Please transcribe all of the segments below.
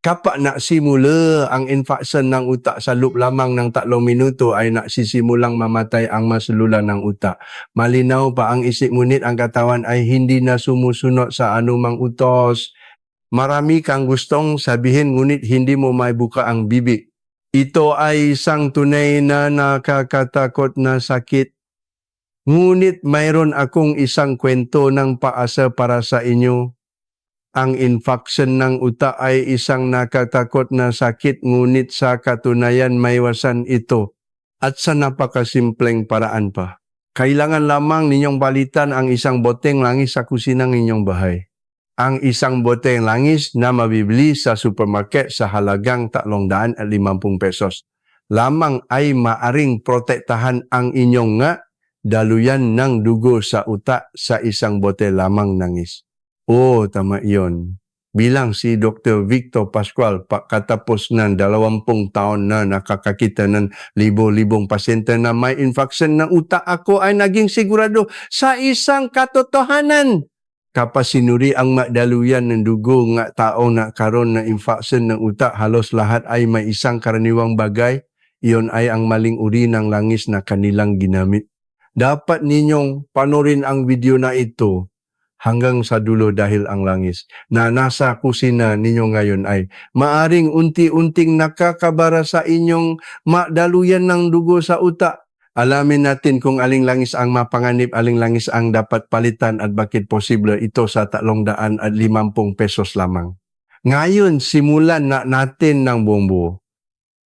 Kapag nagsimula ang infarction ng utak sa loob lamang ng 3 minuto ay nagsisimulang mamatay ang maselula ng utak. Malinaw pa ang isip ngunit ang katawan ay hindi na sumusunod sa anumang utos. Marami kang gustong sabihin ngunit hindi mo maibuka ang bibig. Ito ay isang tunay na nakakatakot na sakit. Ngunit mayroon akong isang kwento ng paasa para sa inyo. Ang infarction ng utak ay isang nakakatakot na sakit ngunit sa katunayan maiwasan ito at sa napakasimpleng paraan pa. Kailangan lamang ninyong balitan ang isang boteng langis sa kusina ng inyong bahay. Ang isang boteng langis na mabibili sa supermarket sa halagang 350 pesos lamang ay maaring protektahan ang inyong daluyan ng dugo sa utak sa isang bote lamang langis. Oo, tama iyon. Bilang si Dr. Victor Pascual, katapos ng 20 taon na nakakakita ng libo-libong pasyente na may infarction ng utak, ako ay naging sigurado sa isang katotohanan. Kapag sinuri ang daluyan ng dugo ng tao na karon na infarction ng utak, halos lahat ay may isang karaniwang bagay. Iyon ay ang maling uri ng langis na kanilang ginamit. Dapat ninyong panorin ang video na ito hanggang sa dulo dahil ang langis na nasa kusina ninyo ngayon ay maaring unti-unting nakakabara sa inyong daluyan ng dugo sa utak. Alamin natin kung aling langis ang mapanganib, aling langis ang dapat palitan at bakit posible ito sa 350 pesos lamang. Ngayon, simulan na natin ng buong-buo.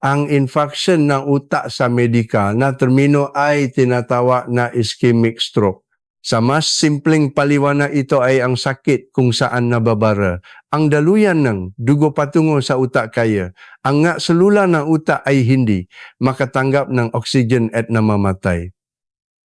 Ang infarction ng utak sa medikal na termino ay tinatawag na ischemic stroke. Sa mas simpleng paliwanag, ito ay ang sakit kung saan nababara ang daluyan ng dugo patungo sa utak kaya ang selula ng utak ay hindi makatanggap ng oxygen at namamatay.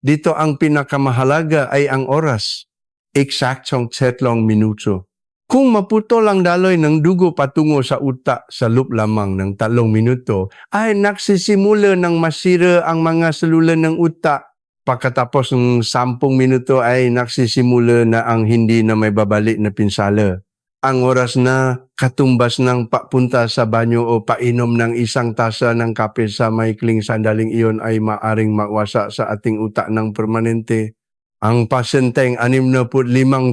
Dito ang pinakamahalaga ay ang oras, eksaktong 3 minuto. Kung maputol ang daloy ng dugo patungo sa utak sa loob lamang ng 3 minuto, ay nagsisimula ng masira ang mga selula ng utak. Pagkatapos ng 10 minuto ay nagsisimula na ang hindi na may babalik na pinsala. Ang oras na katumbas ng papunta sa banyo o painom ng isang tasa ng kape sa maikling sandaling iyon ay maaring mawasak sa ating utak ng permanente. Ang pasyenteng 65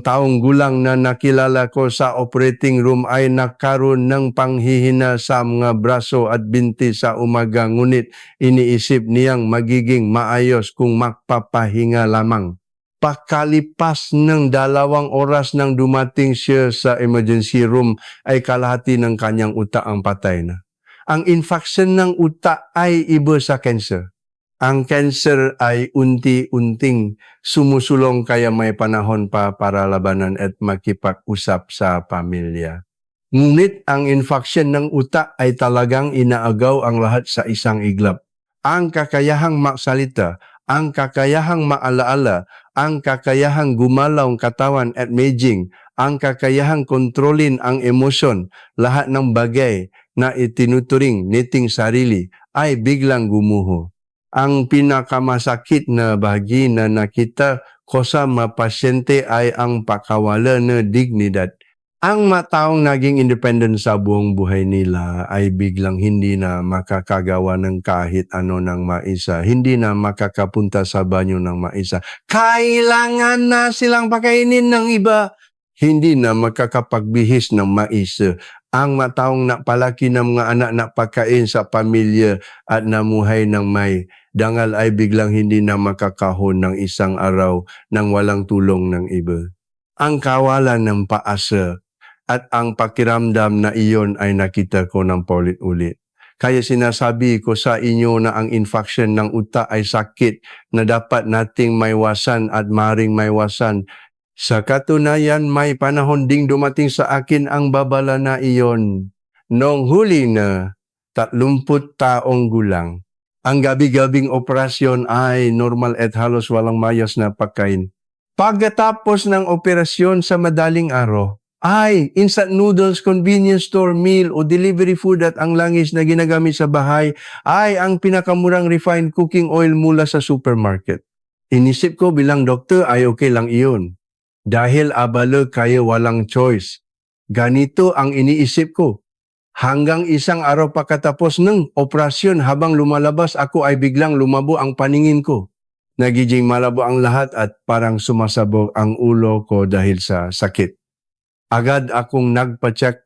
taong gulang na nakilala ko sa operating room ay nagkaroon ng panghihina sa mga braso at binti sa umaga ngunit iniisip niyang magiging maayos kung magpapahinga lamang. Pagkalipas ng 2 oras nang dumating siya sa emergency room ay kalahati ng kanyang utak ang patay na. Ang infarction ng utak ay iba sa cancer. Ang cancer ay unti-unting sumusulong kaya may panahon pa para labanan at makipag-usap sa pamilya. Ngunit ang infarction ng utak ay talagang inaagaw ang lahat sa isang iglap. Ang kakayahang magsalita, ang kakayahang maalaala, ang kakayahang gumalaw ang katawan at medjing, ang kakayahang kontrolin ang emosyon, lahat ng bagay na itinuturing niting sarili ay biglang gumuho. Ang pinakamasakit na bahagi na nakita ko sa mga pasyente ay ang pakawala na dignidad. Ang mataong naging independent sa buong buhay nila ay biglang hindi na makakagawa ng kahit ano ng maisa. Hindi na makakapunta sa banyo ng maisa. Kailangan na silang pakainin ng iba. Hindi na makakapagbihis ng maisa. Ang mataong napalaki ng mga anak na pagkain sa pamilya at namuhay ng may dangal ay biglang hindi na makakahon ng isang araw nang walang tulong ng iba. Ang kawalan ng paasa at ang pakiramdam na iyon ay nakita ko ng paulit-ulit. Kaya sinasabi ko sa inyo na ang infarction ng utak ay sakit na dapat nating maiwasan at maring maiwasan. Sa katunayan, may panahon ding dumating sa akin ang babala na iyon. Noong huli na 30 taong gulang, ang gabi-gabing operasyon ay normal at halos walang mayas na pagkain. Pagkatapos ng operasyon sa madaling araw, ay instant noodles, convenience store meal o delivery food at ang langis na ginagamit sa bahay ay ang pinakamurang refined cooking oil mula sa supermarket. Inisip ko bilang doktor ay okay lang iyon. Dahil abala kaya walang choice. Ganito ang iniisip ko. Hanggang isang araw pagkatapos ng operasyon, habang lumalabas ako ay biglang lumabo ang paningin ko. Nagiging malabo ang lahat at parang sumasabog ang ulo ko dahil sa sakit. Agad akong nagpa-check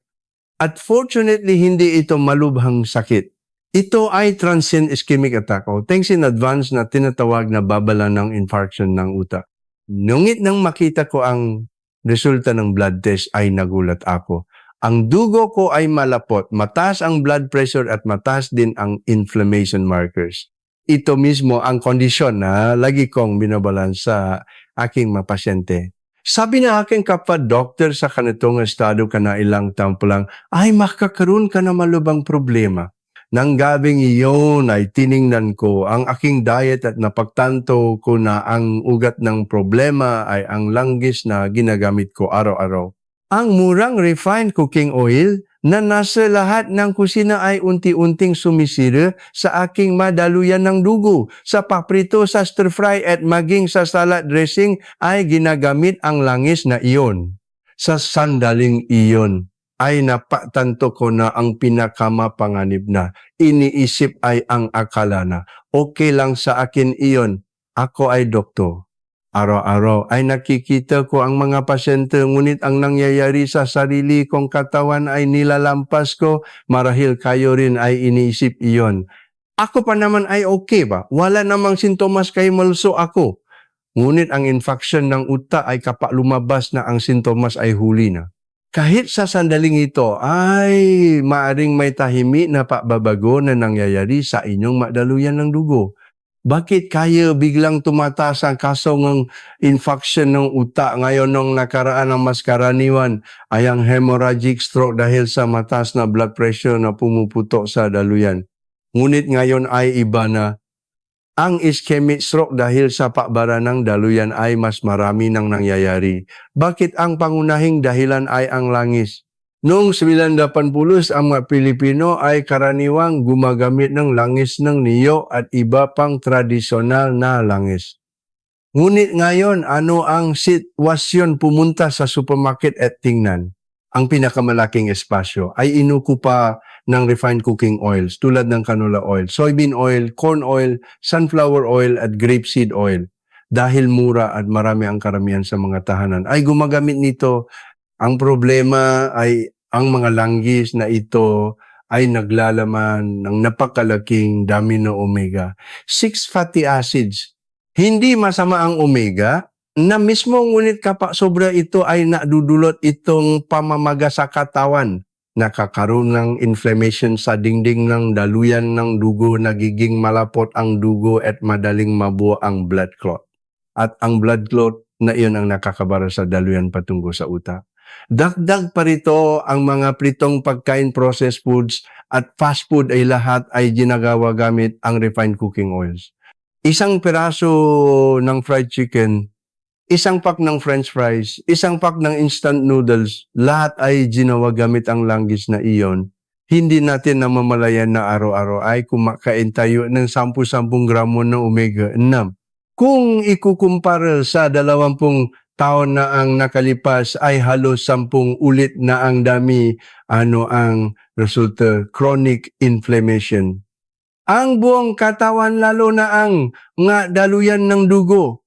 at fortunately hindi ito malubhang sakit. Ito ay transient ischemic attack o thanks in advance na tinatawag na babala ng infarction ng utak. Nungit nang makita ko ang resulta ng blood test ay nagulat ako. Ang dugo ko ay malapot, mataas ang blood pressure at mataas din ang inflammation markers. Ito mismo ang kondisyon na lagi kong binabalan sa aking mga pasyente. Sabi na aking kapwa-doktor sa kanitong estado ka na ilang taon pa lang, ay makakaroon ka na malubang problema. Nang gabing iyon ay tiningnan ko ang aking diet at napagtanto ko na ang ugat ng problema ay ang langgis na ginagamit ko araw-araw. Ang murang refined cooking oil na nasa lahat ng kusina ay unti-unting sumisira sa aking madaluyan ng dugo. Sa paprito, sa stir-fry at maging sa salad dressing ay ginagamit ang langis na iyon. Sa sandaling iyon ay napatanto ko na ang pinakamapanganib na iniisip ay ang akala na okay lang sa akin iyon. Ako ay doktor. Araw-araw ay nakikita ko ang mga pasyente, ngunit ang nangyayari sa sarili kong katawan ay nilalampas ko, marahil kayo rin ay iniisip iyon. Ako pa naman ay okay ba? Wala namang sintomas kay malso ako. Ngunit ang infection ng utak ay kapag lumabas na ang sintomas ay huli na. Kahit sa sandaling ito ay maaring may tahimik na pagbabago na nangyayari sa inyong madaluyan ng dugo. Bakit kaya biglang tumataas ang kaso ng infection ng utak ngayon nung nakaraan ng mas karaniwan ay ang hemorrhagic stroke dahil sa mataas na blood pressure na pumuputok sa daluyan. Ngunit ngayon ay iba na. Ang ischemic stroke dahil sa pakbara ng daluyan ay mas marami nang nangyayari. Bakit ang pangunahing dahilan ay ang langis? Noong 1980, ang mga Pilipino ay karaniwang gumagamit ng langis ng niyo at iba pang tradisyonal na langis. Ngunit ngayon, ano ang sitwasyon? Pumunta sa supermarket at tingnan? Ang pinakamalaking espasyo ay inukupa ng refined cooking oils tulad ng canola oil, soybean oil, corn oil, sunflower oil at grapeseed oil. Dahil mura at marami ang karamihan sa mga tahanan ay gumagamit nito. Ang problema ay ang mga langgis na ito ay naglalaman ng napakalaking dami ng omega. 6 fatty acids. Hindi masama ang omega na mismo, ngunit kapag sobra ito ay nadudulot itong pamamaga sa katawan. Nakakaroon ng inflammation sa dingding ng daluyan ng dugo, nagiging malapot ang dugo at madaling mabuo ang blood clot. At ang blood clot na iyon ang nakakabara sa daluyan patungo sa utak. Dagdag pa rito ang mga pritong pagkain, processed foods at fast food ay lahat ay ginagawa gamit ang refined cooking oils. Isang piraso ng fried chicken, isang pack ng french fries, isang pack ng instant noodles, lahat ay ginawa gamit ang langgis na iyon. Hindi natin namamalayan na araw-araw ay kumakain tayo ng 10-10 gramo ng omega-6. Kung ikukumpara sa 20 taon na ang nakalipas ay halos 10 ulit na ang dami ang resulta, chronic inflammation. Ang buong katawan, lalo na ang mga daluyan ng dugo,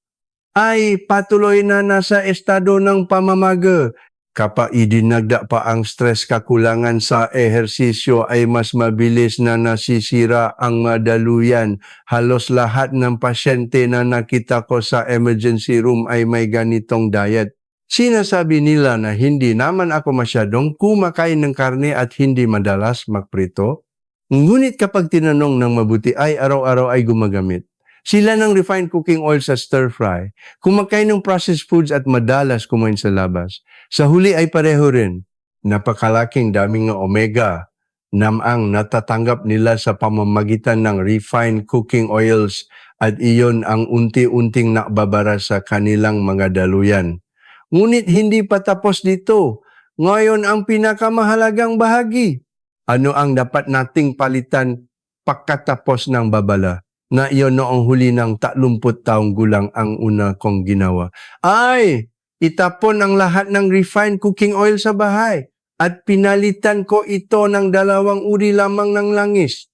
ay patuloy na nasa estado ng pamamaga. Kapag idinagda pa ang stress, kakulangan sa ehersisyo ay mas mabilis na nasisira ang madaluyan. Halos lahat ng pasyente na nakita ko sa emergency room ay may ganitong diet. Sinasabi nila na hindi naman ako masyadong kumakain ng karne at hindi madalas magprito. Ngunit kapag tinanong ng mabuti ay araw-araw ay gumagamit sila ng refined cooking oil sa stir-fry, kumakain ng processed foods at madalas kumain sa labas. Sa huli ay pareho rin. Napakalaking daming omega na ang natatanggap nila sa pamamagitan ng refined cooking oils at iyon ang unti-unting nakbabara sa kanilang mga daluyan. Ngunit hindi pa tapos dito. Ngayon ang pinakamahalagang bahagi. Ano ang dapat nating palitan pagkatapos ng babala? Na iyon noong huli ng 30 taong gulang ang una kong ginawa ay itapon ang lahat ng refined cooking oil sa bahay. at pinalitan ko ito ng 2 uri lamang ng langis,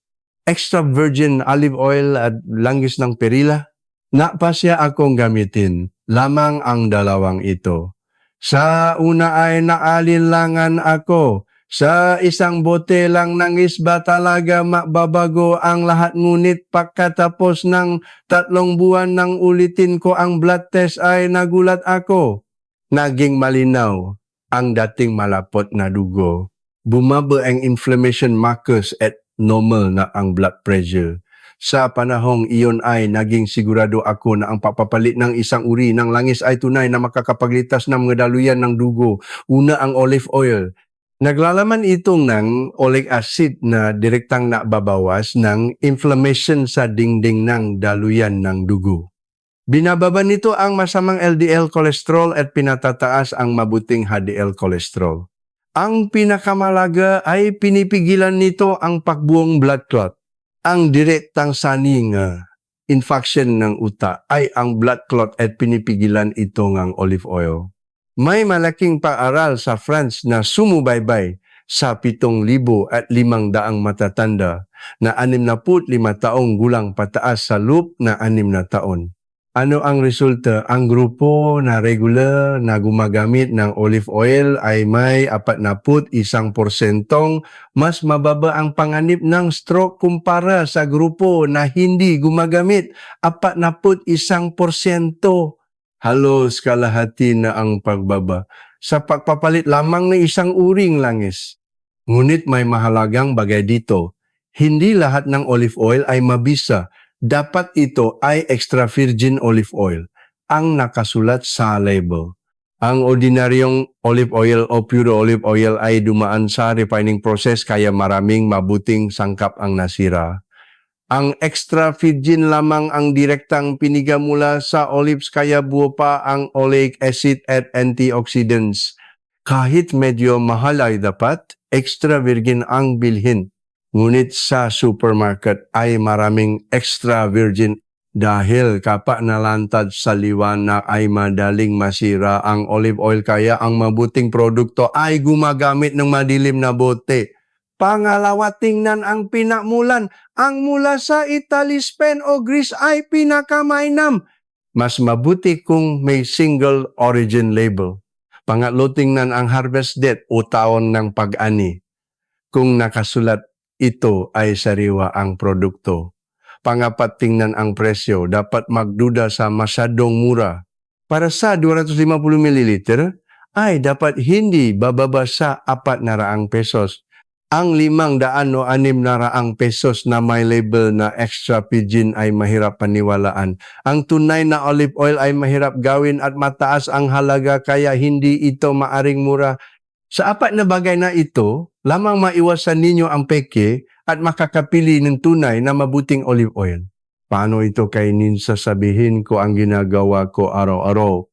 extra virgin olive oil at langis ng perila. Napasya akong gamitin lamang ang 2 ito. Sa una ay naalinlangan ako. Sa isang bote lang ng isba talaga mababago ang lahat, ngunit pagkatapos ng 3 buwan nang ulitin ko ang blood test ay nagulat ako. Naging malinaw ang dating malapot na dugo. Bumaba ang inflammation markers at normal na ang blood pressure. Sa panahong iyon ay naging sigurado ako na ang papapalit ng isang uri ng langis ay tunay na makakapaglitas ng mga daluyan ng dugo. Una, ang olive oil. Naglalaman itong ng oleic acid na direktang nababawas ng inflammation sa dingding ng daluyan ng dugo. Binababa nito ang masamang LDL cholesterol at pinatataas ang mabuting HDL cholesterol. Ang pinakamalaga ay pinipigilan nito ang pagbuong blood clot. Ang direktang saning infarction ng utak ay ang blood clot at pinipigilan ito ng olive oil. May malaking paaral sa France na sumubaybay sa 7,500 matatanda na 65 taong gulang pataas sa loob na 6 na taon. Ano ang resulta? Ang grupo na regular na gumagamit ng olive oil ay may 41% mas mababa ang panganib ng stroke kumpara sa grupo na hindi gumagamit, 41%. Halos kalahati na ang pagbaba sa pagpapalit lamang ng isang uring langis. Ngunit may mahalagang bagay dito. Hindi lahat ng olive oil ay mabisa. Dapat ito ay extra virgin olive oil ang nakasulat sa label. Ang ordinaryong olive oil o pure olive oil ay dumaan sa refining process kaya maraming mabuting sangkap ang nasira. Ang extra virgin lamang ang direktang piniga mula sa olives kaya buo pa ang oleic acid at antioxidants. Kahit medyo mahal ay dapat, extra virgin ang bilhin. Ngunit sa supermarket ay maraming extra virgin dahil kapag nalantad sa liwanag ay madaling masira ang olive oil kaya ang mabuting produkto ay gumagamit ng madilim na bote. Pangalawa, tingnan ang pinakmulan. Ang mula sa Italy, Spain o Greece ay pinakamainam. Mas mabuti kung may single origin label. Pangatlo, tingnan ang harvest date o taon ng pag-ani. Kung nakasulat ito ay sariwa ang produkto. Pangapat, tingnan ang presyo. Dapat magduda sa masyadong mura. Para sa 250 ml ay dapat hindi bababa sa 400 pesos. Ang 500 o 600 pesos na may label na extra virgin ay mahirap paniwalaan. Ang tunay na olive oil ay mahirap gawin at mataas ang halaga kaya hindi ito maaring mura. Sa 4 na bagay na ito, lamang maiwasan ninyo ang peke at makakapili ng tunay na mabuting olive oil. Paano ito kainin? Sasabihin ko ang ginagawa ko araw-araw.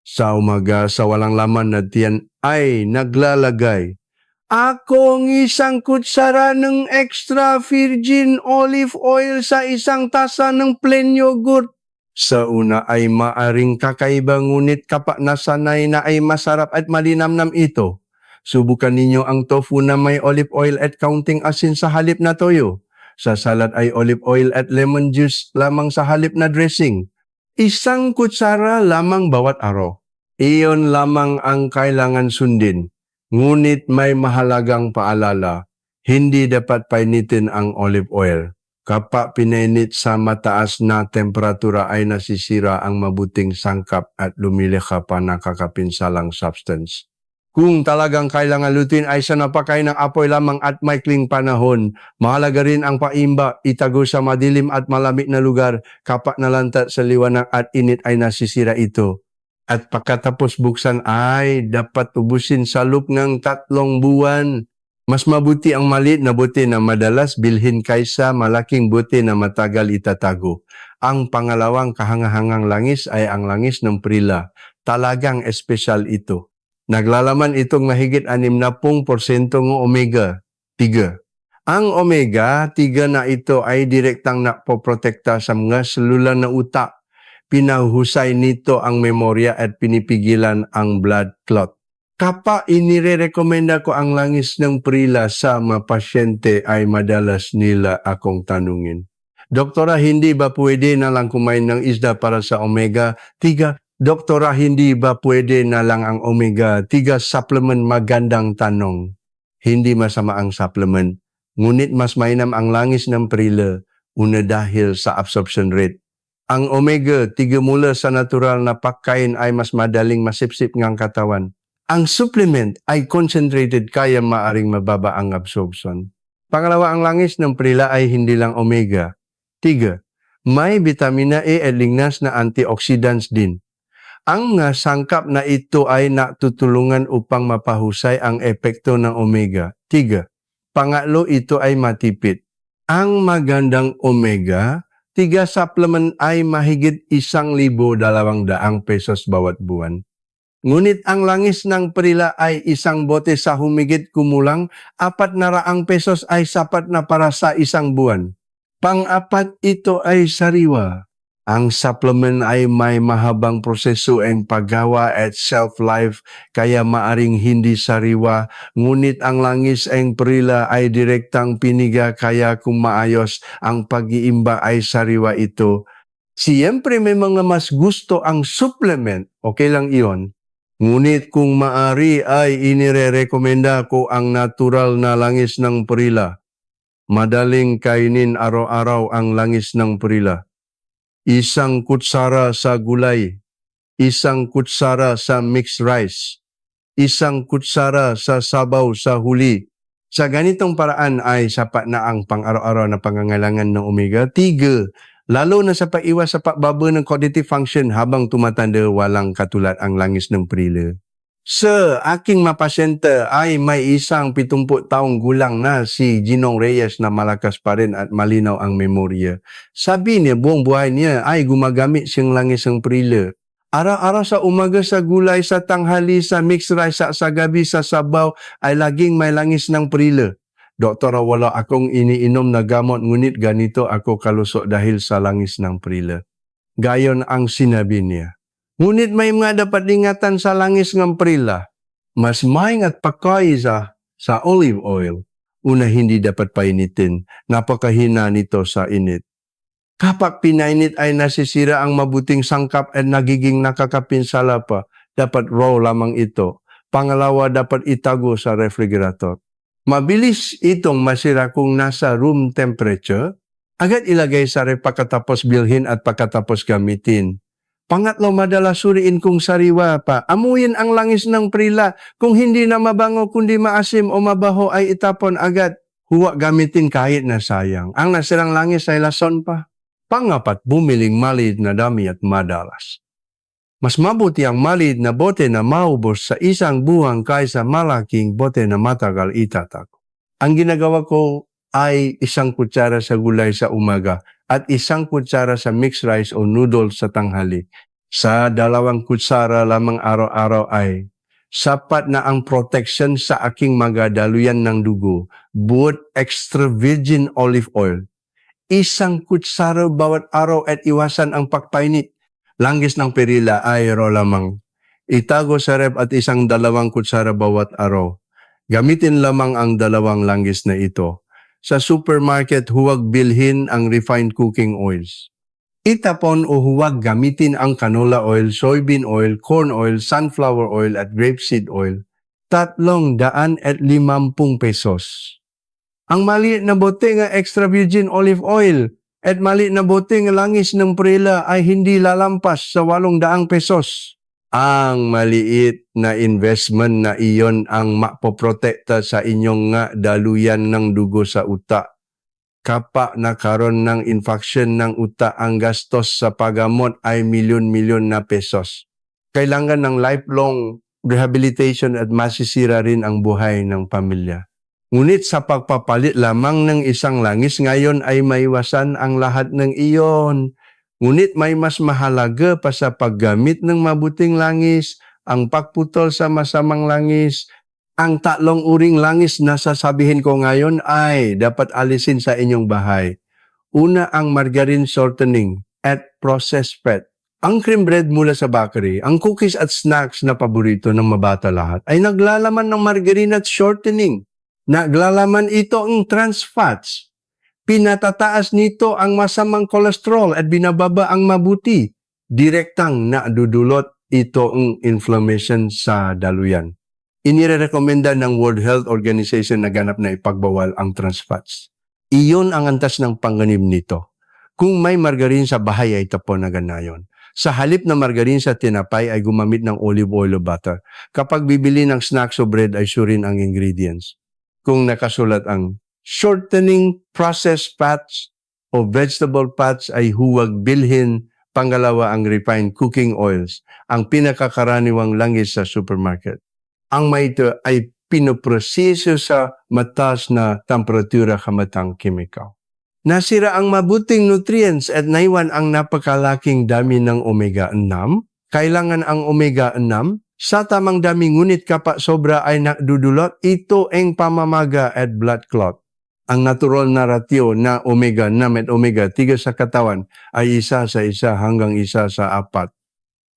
Sa umaga, sa walang laman na tiyan ay naglalagay. Akong isang kutsara ng extra virgin olive oil sa isang tasa ng plain yogurt. Sa una ay maaring kakaiba ngunit kapag nasanay na ay masarap at malinamnam ito. Subukan ninyo ang tofu na may olive oil at kaunting asin sa halip na toyo. Sa salad ay olive oil at lemon juice lamang sa halip na dressing. Isang kutsara lamang bawat araw. Iyon lamang ang kailangan sundin. Ngunit may mahalagang paalala, hindi dapat painitin ang olive oil. Kapag pinainit sa mataas na temperatura ay nasisira ang mabuting sangkap at lumilikha pa ng kakapinsalang substance. Kung talagang kailangan lutuin ay sa napakain ng apoy lamang at maikling panahon. Mahalaga rin ang paimba, itago sa madilim at malamig na lugar. Kapag nalantad sa liwanag at init ay nasisira ito. At pagkatapos buksan ay dapat ubusin sa loob ng 3 buwan. Mas mabuti ang maliit na bote na madalas bilhin kaysa malaking bote na matagal itatago. Ang pangalawang kahangahangang langis ay ang langis ng perila. Talagang espesyal ito. Naglalaman itong mahigit 60% ng omega-3. Ang omega-3 na ito ay direktang napoprotekta sa mga selula ng utak. Pinahuhusay nito ang memorya at pinipigilan ang blood clot. Kapa inirekomenda ko ang langis ng prila sa mga pasyente ay madalas nila akong tanungin. Doktora, hindi ba pwede na lang kumain ng isda para sa omega-3? Doktora, hindi ba pwede na lang ang omega-3 supplement? Magandang tanong. Hindi masama ang supplement. Ngunit mas mainam ang langis ng prila una dahil sa absorption rate. Ang omega-3 mula sa natural na pagkain ay mas madaling masipsip ng katawan. Ang supplement ay concentrated kaya maaring mababa ang absorption. Pangalawa, ang langis ng prila ay hindi lang omega. 3. May vitamina A at lignas na antioxidants din. Ang sangkap na ito ay natutulungan upang mapahusay ang epekto ng omega. 3. Pangatlo, ito ay matipid. Ang magandang omega-3 supplement ay mahigit 1,200 pesos bawat buwan. Ngunit ang langis ng prila ay isang bote sa humigit kumulang 400 pesos ay sapat na para sa isang buwan. Pang-apat, ito ay sariwa. Ang supplement ay may mahabang proseso ang paggawa at shelf-life kaya maaring hindi sariwa. Ngunit ang langis ng prila ay direktang piniga kaya kung maayos ang pag-iimba ay sariwa ito. Siyempre may mga mas gusto ang supplement, okay lang iyon. Ngunit kung maari ay inirekomenda ko ang natural na langis ng prila. Madaling kainin araw-araw ang langis ng prila. 1 kutsara sa gulay, 1 kutsara sa mixed rice, 1 kutsara sa sabaw sa huli. Sa ganitong paraan ay sapat na ang pang-araw-araw na pangangailangan ng omega-3. Lalo na sa pag-iwas sa pagbaba ng cognitive function habang tumatanda, walang katulad ang langis ng prila. Sa aking mapasyente ay may isang 70 taong gulang na si Ginong Reyes na malakas pa rin at malinaw ang memorya. Sabi niya, buong buhay niya ay gumagamit siyang langis ng prila. Araw-araw sa umaga sa gulay, sa tanghali, sa mixed rice, sa gabi, sa sabaw ay laging may langis ng prila. Doktora, wala akong iniinom na gamot, ngunit ganito ako kalusok dahil sa langis ng prila. Gayon ang sinabi niya. Ngunit may mga dapat ingatan sa langis ng prila. Mas maingat pa kayo sa olive oil. Una, hindi dapat painitin. Napakahina nito sa init. Kapag pinainit ay nasisira ang mabuting sangkap at nagiging nakakapinsala pa. Dapat raw lamang ito. Pangalawa, dapat itago sa refrigerator. Mabilis itong masira kung nasa room temperature. Agad ilagay sa ref pagkatapos bilhin at pagkatapos gamitin. Pangatlo, madalas suriin kung sariwa pa. Amuyin ang langis ng prila. Kung hindi na mabango kundi maasim o mabaho ay itapon agad. Huwag gamitin kahit na sayang. Ang nasirang langis ay lason pa. Pangapat, bumiling maliit na dami at madalas. Mas mabuti ang maliit na bote na maubos sa isang buwan kaysa malaking bote na matagal itatak. Ang ginagawa ko ay 1 kutsara sa gulay sa umaga at 1 kutsara sa mixed rice o noodles sa tanghali. Sa 2 kutsara lamang araw-araw ay sapat na ang protection sa aking mga daluyan ng dugo. Buot extra virgin olive oil. 1 kutsara bawat araw at iwasan ang pagpainit. Langis ng prila ay lamang. Itago sa ref at 1 2 kutsara bawat araw. Gamitin lamang ang 2 langis na ito. Sa supermarket, huwag bilhin ang refined cooking oils. Itapon o huwag gamitin ang canola oil, soybean oil, corn oil, sunflower oil at grapeseed oil. 350 pesos. Ang maliit na bote ng extra virgin olive oil at maliit na bote ng langis ng prila ay hindi lalampas sa 800 pesos. Ang maliit na investment na iyon ang mapoprotekta sa inyong nga daluyan ng dugo sa utak. Kapag nakaroon ng infection ng utak, ang gastos sa paggamot ay milyon-milyon na pesos. Kailangan ng lifelong rehabilitation at masisira rin ang buhay ng pamilya. Ngunit sa pagpapalit lamang ng isang langis ngayon ay maiwasan ang lahat ng iyon. Ngunit may mas mahalaga pa sa paggamit ng mabuting langis, ang pagputol sa masamang langis. Ang 3 uring langis na sasabihin ko ngayon ay dapat alisin sa inyong bahay. Una, ang margarine shortening at processed fat. Ang cream bread mula sa bakery, ang cookies at snacks na paborito ng mabata lahat ay naglalaman ng margarine at shortening. Naglalaman ito ang trans fats. Pinatataas nito ang masamang kolesterol at binababa ang mabuti. Direktang nadudulot ito ang inflammation sa daluyan. Inirekomenda ng World Health Organization na ganap na ipagbawal ang trans fats. Iyon ang antas ng panganib nito. Kung may margarine sa bahay ay tapon na ganayon. Sa halip na margarine sa tinapay ay gumamit ng olive oil o butter. Kapag bibili ng snacks o bread ay surin ang ingredients. Kung nakasulat ang shortening processed fats o vegetable fats ay huwag bilhin. Pangalawa ang refined cooking oils, ang pinakakaraniwang langis sa supermarket. Ang may ito ay pinoproseso sa mataas na temperatura kamatang chemical. Nasira ang mabuting nutrients at naiwan ang napakalaking dami ng omega-6. Kailangan ang omega-6 sa tamang dami ngunit kapag sobra ay nadudulot, ito ang pamamaga at blood clot. Ang natural na ratio na omega-6 at omega-3 sa katawan ay 1 sa 1 hanggang 1 sa 4.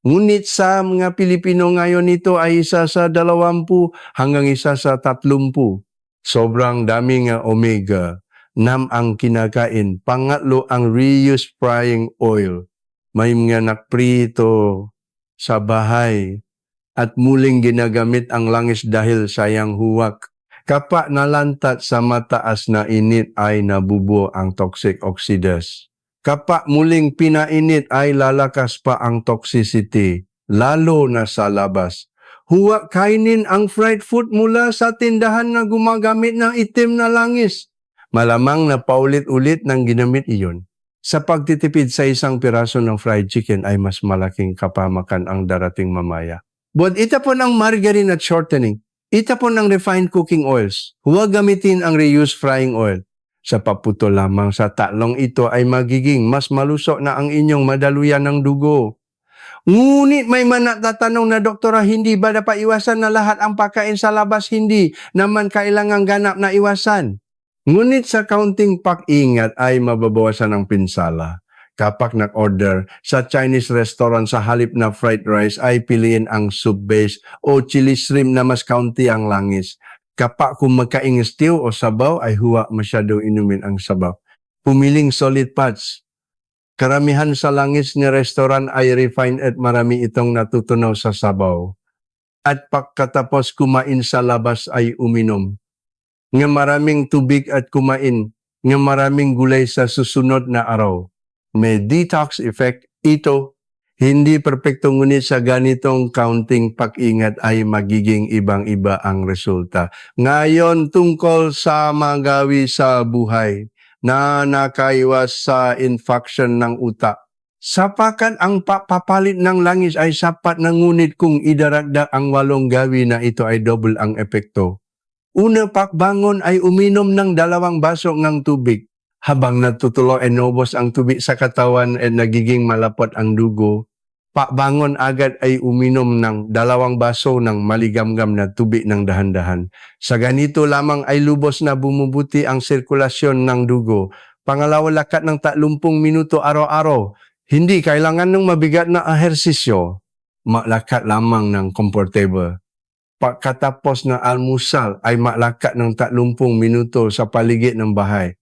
Ngunit sa mga Pilipino ngayon ito ay 1 sa 20 hanggang 1 sa 30. Sobrang daming omega-6 ang kinakain. Pangatlo ang reuse frying oil. May mga nakprito sa bahay at muling ginagamit ang langis dahil sayang huwak. Kapag nalantat sa mataas na init ay nabubuo ang toxic oxides. Kapag muling pinainit ay lalakas pa ang toxicity, lalo na sa labas. Huwag kainin ang fried food mula sa tindahan na gumagamit ng itim na langis. Malamang na paulit-ulit nang ginamit iyon. Sa pagtitipid sa isang piraso ng fried chicken ay mas malaking kapamakan ang darating mamaya. But itapon ang margarine at shortening. Itapon ang refined cooking oils. Huwag gamitin ang reused frying oil. Sa paputo lamang sa tatlong ito ay magiging mas malusok na ang inyong madaluyan ng dugo. Ngunit may manatatanong na doktora, hindi ba dapat iwasan na lahat ang pagkain sa labas? Hindi naman kailangang ganap na iwasan. Ngunit sa kaunting pag-ingat ay mababawasan ang pinsala. Kapag nag-order sa Chinese restaurant sa halip na fried rice ay piliin ang soup base o chili shrimp na mas kaunti ang langis. Kapag kumakain stew o sabaw ay huwag masyadong inumin ang sabaw. Pumiling solid fats. Karamihan sa langis ni restaurant ay refined at marami itong natutunaw sa sabaw. At pagkatapos kumain sa labas ay uminom. Nga maraming tubig at kumain, nga maraming gulay sa susunod na araw. May detox effect ito. Hindi perpekto ngunit sa ganitong kaunting pag-ingat ay magiging ibang-iba ang resulta. Ngayon tungkol sa magawi sa buhay na nakaiwas sa infection ng utak. Sapakat ang papalit ng langis ay sapat na ngunit kung idaragdag ang 8 gawi na ito ay double ang epekto. Una pagbangon ay uminom ng 2 baso ng tubig. Habang natutulo ay nobos ang tubig sa katawan at nagiging malapot ang dugo. Pagbangon agad ay uminom ng 2 baso ng maligamgam na tubig ng dahan-dahan. Sa ganito lamang ay lubos na bumubuti ang sirkulasyon ng dugo. Pangalawa, lakad ng 30 minuto araw-araw. Hindi kailangan ng mabigat na ehersisyo. Maglakad lamang ng comfortable. Pagkatapos ng almusal ay maglakad ng 30 minuto sa paligid ng bahay.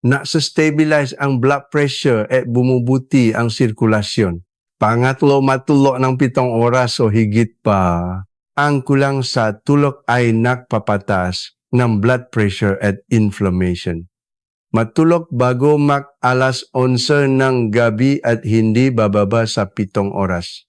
Na-stabilize ang blood pressure at bumubuti ang sirkulasyon. Pangatlo, matulog ng 7 oras o higit pa. Ang kulang sa tulog ay nagpapatas ng blood pressure at inflammation. Matulog bago alas 11 ng gabi at hindi bababa sa 7 oras.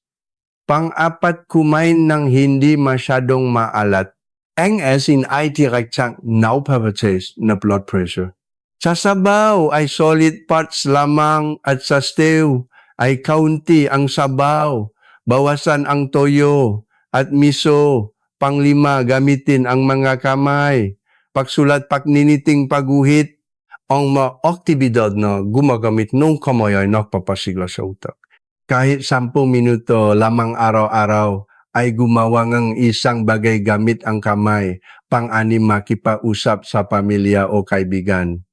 Pang-apat, kumain ng hindi masyadong maalat. Ang asin ay direktang naupapatas na blood pressure. Sa sabaw ay solid fats lamang at sa stew ay kaunti ang sabaw. Bawasan ang toyo at miso. Panglima, gamitin ang mga kamay. Pagsulat, pagniniting, pagguhit. Ang mga aktibidad na gumagamit ng kamay ay nagpapasigla sa utak. Kahit 10 minuto lamang araw-araw ay gumawa ng isang bagay gamit ang kamay. Pang-anim, makipausap sa pamilya o kaibigan.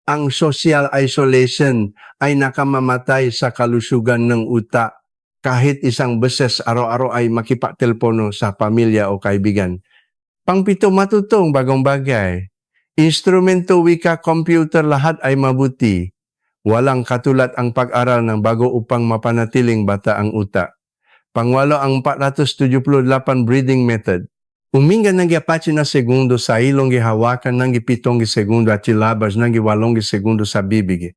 Ang social isolation ay nakamamatay sa kalusugan ng utak. kahit isang beses araw-araw ay makipagtelepono sa pamilya o kaibigan. Pangpito, matutong bagong bagay. Instrumento, wika, computer, lahat ay mabuti. Walang katulad ang pag-aral ng bago upang mapanatiling bata ang utak. Pangwalo, ang 478 breathing method. Uminga ng 4 na segundo sa ilong gihawakan ng 7 segundo at ilabas ng 8 segundo sa bibig.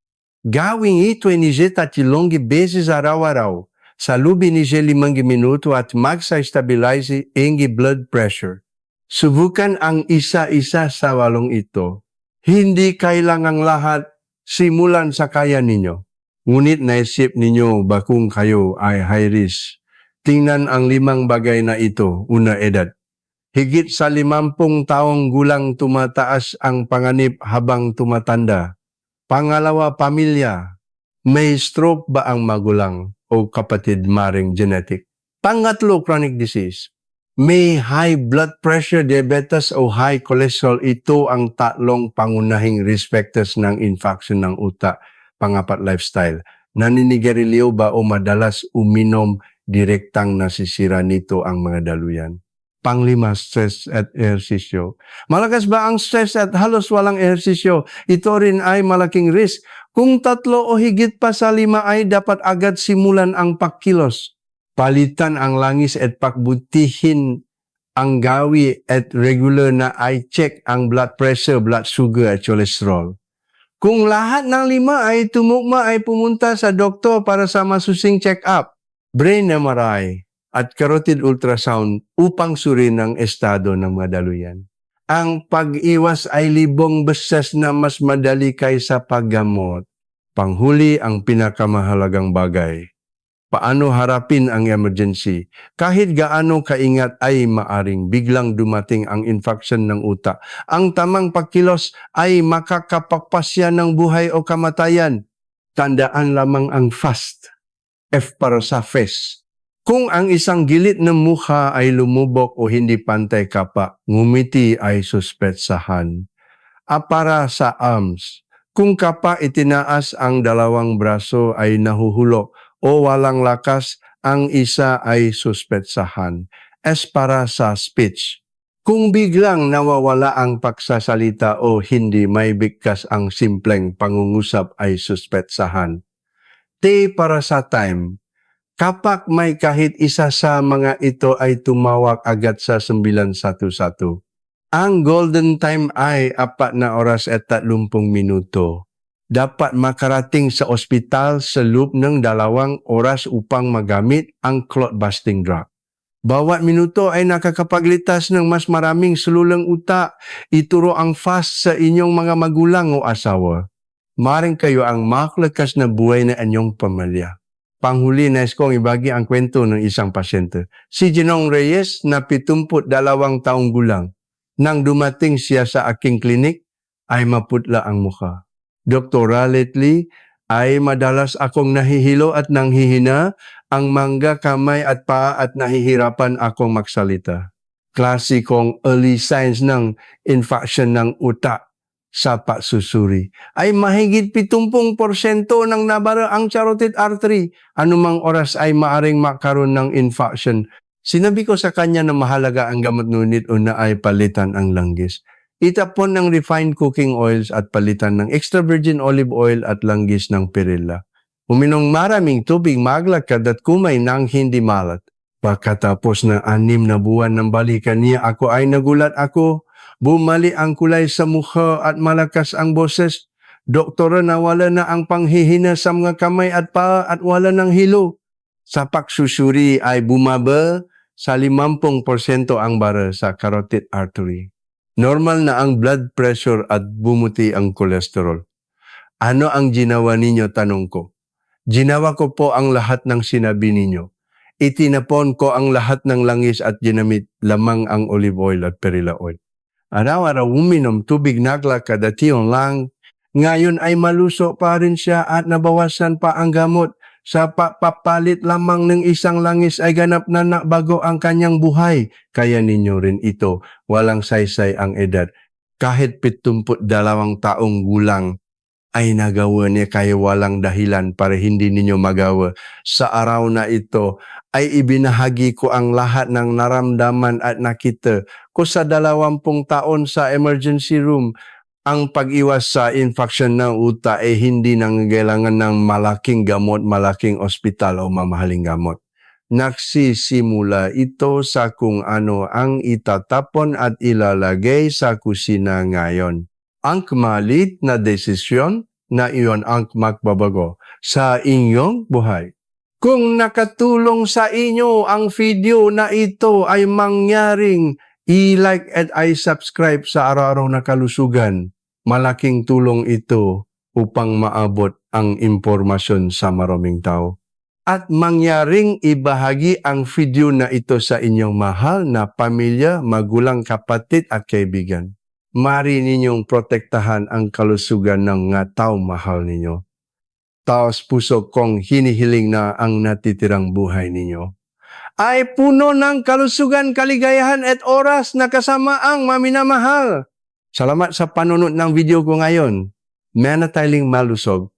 Gawin ito ni Jeta 3 beses araw-araw sa lubi ni 5 minuto at magsa-stabilize ang blood pressure. Subukan ang isa-isa sa 8 ito. Hindi kailangang lahat simulan sa kaya ninyo. Ngunit naisip ninyo ba kung kayo ay high risk? Tingnan ang 5 bagay na ito. Una, edad. Higit sa 50 taong gulang tumataas ang panganib habang tumatanda. Pangalawa, pamilya. May stroke ba ang magulang o kapatid, maring genetic? Pangatlo, chronic disease. May high blood pressure, diabetes o high cholesterol. Ito ang 3 pangunahing risk factors ng infection ng utak. Pangapat, lifestyle. Naninigarilyo ba o madalas uminom, direktang nasisira nito ang mga daluyan. Panglima, stress at ehersisyo. Malakas ba ang stress at halos walang ehersisyo? Ito rin ay malaking risk. Kung 3 o higit pa sa 5 ay dapat agad simulan ang pagkilos. Palitan ang langis at pagbutihin ang gawi at regular na i-check ang blood pressure, blood sugar at cholesterol. Kung lahat ng 5 ay tumugma ay pumunta sa doktor para sa masusing check-up, brain MRI, at carotid ultrasound upang suriin ang estado ng mga daluyan. Ang pag-iwas ay 1000 beses na mas madali kaysa paggamot. Panghuli, ang pinakamahalagang bagay. Paano harapin ang emergency? Kahit gaano kaingat ay maaring biglang dumating ang infection ng utak. Ang tamang pagkilos ay makakapagpasya ng buhay o kamatayan. Tandaan lamang ang FAST. F para sa face. Kung ang isang gilid ng mukha ay lumubok o hindi pantay kapa, ngumiti ay suspetsahan. Para sa arms, kung kapa itinaas ang 2 braso ay nahuhulog o walang lakas, ang isa ay suspetsahan. S para sa speech. Kung biglang nawawala ang pagsasalita o hindi may bigkas ang simpleng pangungusap ay suspetsahan. T para sa time. Kapag may kahit isa sa mga ito ay tumawag agad sa 911. Ang golden time ay 4 na oras at 30 minuto. Dapat makarating sa ospital sa loob ng 2 oras upang magamit ang clot-busting drug. Bawat minuto ay nakakapagligtas ng mas maraming sululang utak. Ituro ang FAST sa inyong mga magulang o asawa. Maring kayo ang makalakas na buhay na inyong pamilya. Panghuli, nais kong ibagi ang kwento ng isang pasyente. Si Ginong Reyes na 72 taong gulang. Nang dumating siya sa aking klinik, ay maputla ang mukha. Doctorally, ay madalas akong nahihilo at nanghihina, ang mangga, kamay at paa at nahihirapan akong magsalita. Klasikong early signs ng infection ng utak sa pagsusuri. Ay mahigit 70% ng nabara ang carotid artery. Anumang oras ay maaring makaroon ng infection. Sinabi ko sa kanya na mahalaga ang gamot, ngunit una ay palitan ang langgis. Itapon ng refined cooking oils at palitan ng extra virgin olive oil at langgis ng perilla. Uminom maraming tubig, maglakad at kumay nang hindi malat. Pagkatapos ng 6 na buwan ng balikan niya, ako ay nagulat ako. Bumali ang kulay sa mukha at malakas ang boses. Doktora, nawala na ang panghihina sa mga kamay at paa at wala ng hilo. Sa pagsusuri ay bumaba sa 50% ang bara sa carotid artery. Normal na ang blood pressure at bumuti ang cholesterol. Ano ang ginawa ninyo, tanong ko? Ginawa ko po ang lahat ng sinabi ninyo. Itinapon ko ang lahat ng langis at ginamit lamang ang olive oil at perilla oil. Araw-araw uminom tubig, naglakad at iyon lang. Ngayon ay maluso pa rin siya at nabawasan pa ang gamot. Sa papalit lamang ng isang langis ay ganap na nabago ang kanyang buhay. Kaya ninyo rin ito. Walang saysay ang edad. Kahit 72 taong gulang, ay nagawa niya kaya walang dahilan para hindi ninyo magawa. Sa araw na ito ay ibinahagi ko ang lahat ng naramdaman at nakita ko sa 20 taon sa emergency room. Ang pag-iwas sa infection ng utak ay hindi nangangailangan ng malaking gamot, malaking ospital o mamahaling gamot. Nagsisimula ito sa kung ano ang itatapon at ilalagay sa kusina ngayon. Ang malit na desisyon na iyon ang magbabago sa inyong buhay. Kung nakatulong sa inyo ang video na ito ay mangyaring i-like at i-subscribe sa araw-araw na kalusugan. Malaking tulong ito upang maabot ang impormasyon sa maraming tao. At mangyaring ibahagi ang video na ito sa inyong mahal na pamilya, magulang, kapatid at kaibigan. Mari ninyong protektahan ang kalusugan ng mga tao mahal ninyo. Taos puso kong hinihiling na ang natitirang buhay ninyo ay puno ng kalusugan, kaligayahan at oras na kasama ang maminamahal. Salamat sa panunod ng video ko ngayon. Manatiling malusog